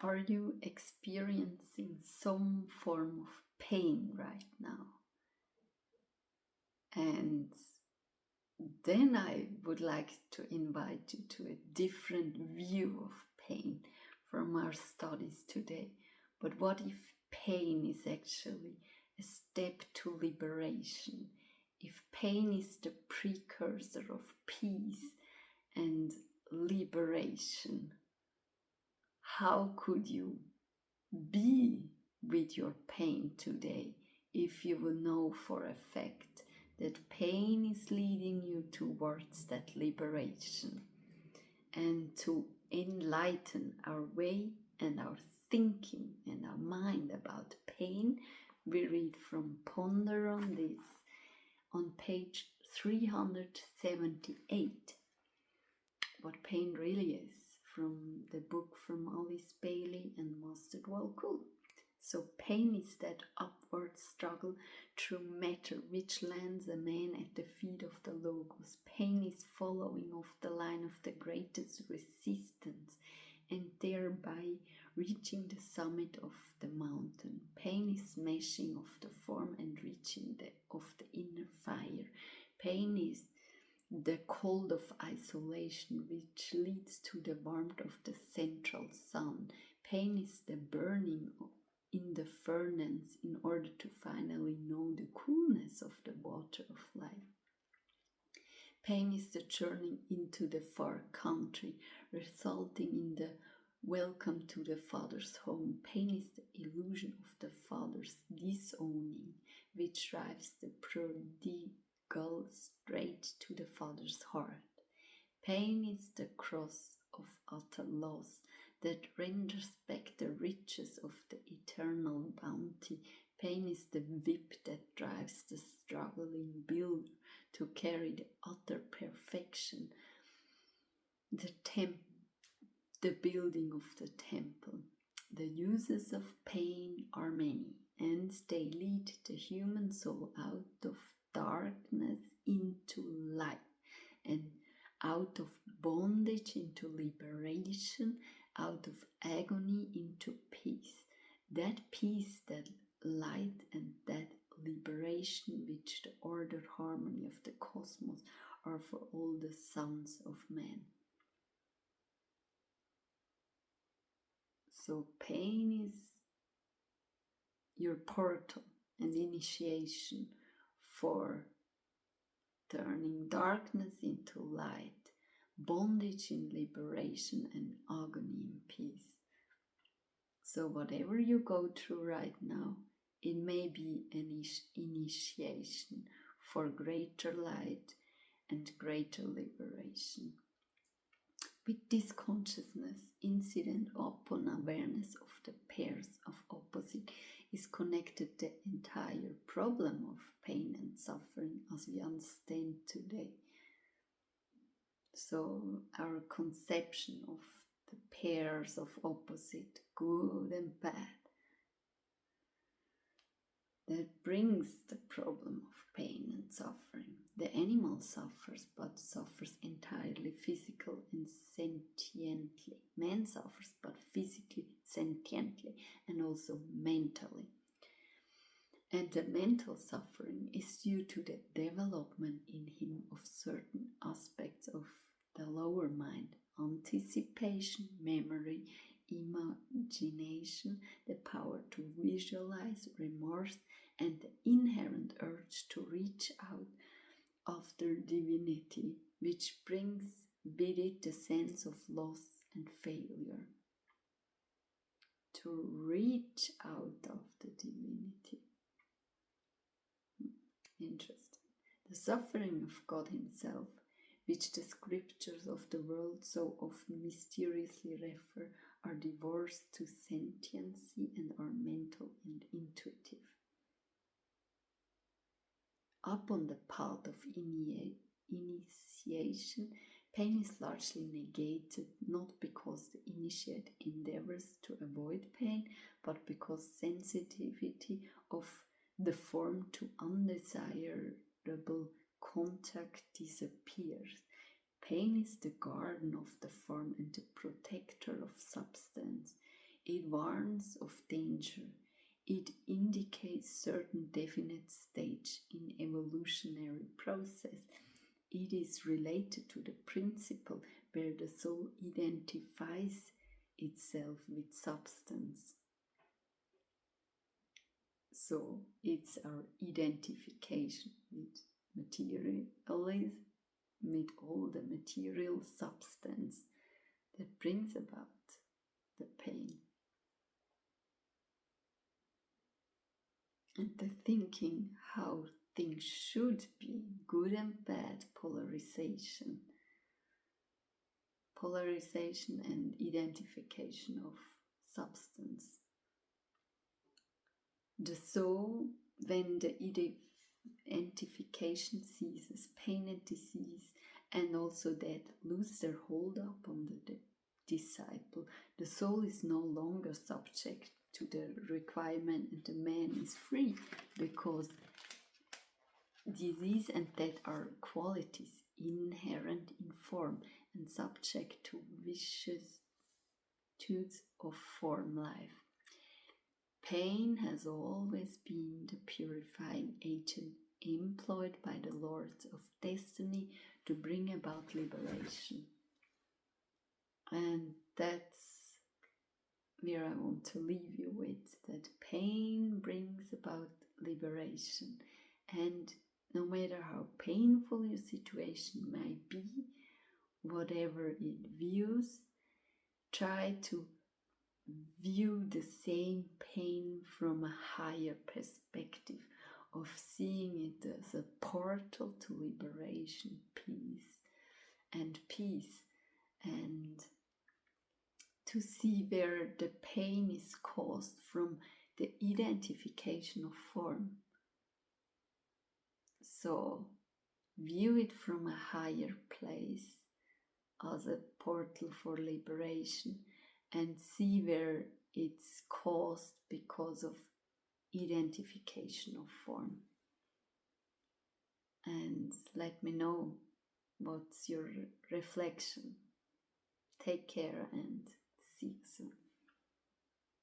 Are you experiencing some form of pain right now? And then I would like to invite you to a different view of pain from our studies today. But what if pain is actually a step to liberation? If pain is the precursor of peace and liberation, how could you be with your pain today if you will know for a fact that pain is leading you towards that liberation? And to enlighten our way and our thinking and our mind about pain, we read from Ponder on This on page 378 what pain really is, from the book from Alice Bailey and Master Djwhal Khul. So pain is that upward struggle through matter which lands a man at the feet of the Logos. Pain is following off the line of the greatest resistance and thereby reaching the summit of the mountain. Pain is smashing of the form and reaching of the inner fire. Pain is the cold of isolation which leads to the warmth of the central sun. Pain is the burning in the furnace in order to finally know the coolness of the water of life. Pain is the journey into the far country, resulting in the welcome to the Father's home. Pain is the illusion of the Father's disowning, which drives the prodigal straight to the Father's heart. Pain is the cross of utter loss that renders back the riches of the eternal bounty. Pain is the whip that drives the struggling builder to carry the utter perfection, the building of the temple. The uses of pain are many, and they lead the human soul out of darkness into light, and out of bondage into liberation, out of agony into peace. That peace, that light, and that liberation which the order harmony of the cosmos are for all the sons of man. So pain is your portal and initiation for turning darkness into light, bondage in liberation, and agony in peace. So whatever you go through right now, it may be an initiation for greater light and greater liberation. With this consciousness, incident upon awareness of the pairs of opposite is connected the entire problem of pain and suffering as we understand today. So our conception of the pairs of opposite, good and bad, that brings the problem of pain and suffering. The animal suffers, but suffers entirely physical and sentiently. Man suffers, but physically, sentiently, and also mentally. And the mental suffering is due to the development in him of certain aspects of the lower mind: anticipation, memory, imagination, the power to visualize, remorse, and the inherent urge to reach out after divinity, which brings with it the sense of loss and failure. To reach out after divinity. Interesting. The suffering of God Himself, which the scriptures of the world so often mysteriously refer, are divorced to sentiency and are mental and intuitive. Upon the path of initiation, pain is largely negated, not because the initiate endeavors to avoid pain, but because sensitivity of the form to undesirable contact disappears. Pain is the guardian of the form and the protector of substance. It warns of danger. It indicates certain definite stage in evolutionary process. It is related to the principle where the soul identifies itself with substance. So it's our identification with materialism, with all the material substance that brings about the pain. And the thinking how things should be, good and bad, polarization and identification of substance. The soul, when the identification ceases, pain and disease, and also that lose their hold up on the disciple, the soul is no longer subject to the requirement and the man is free, because disease and death are qualities inherent in form and subject to vicissitudes of form life. Pain has always been the purifying agent employed by the lords of destiny to bring about liberation. And that's where I want to leave you with, that pain brings about liberation. And no matter how painful your situation might be, whatever it views, try to view the same pain from a higher perspective, of seeing it as a portal to liberation, peace, and to see where the pain is caused from the identification of form. So view it from a higher place as a portal for liberation, and see where it's caused because of identification of form. And let me know what's your reflection. Take care and see you soon.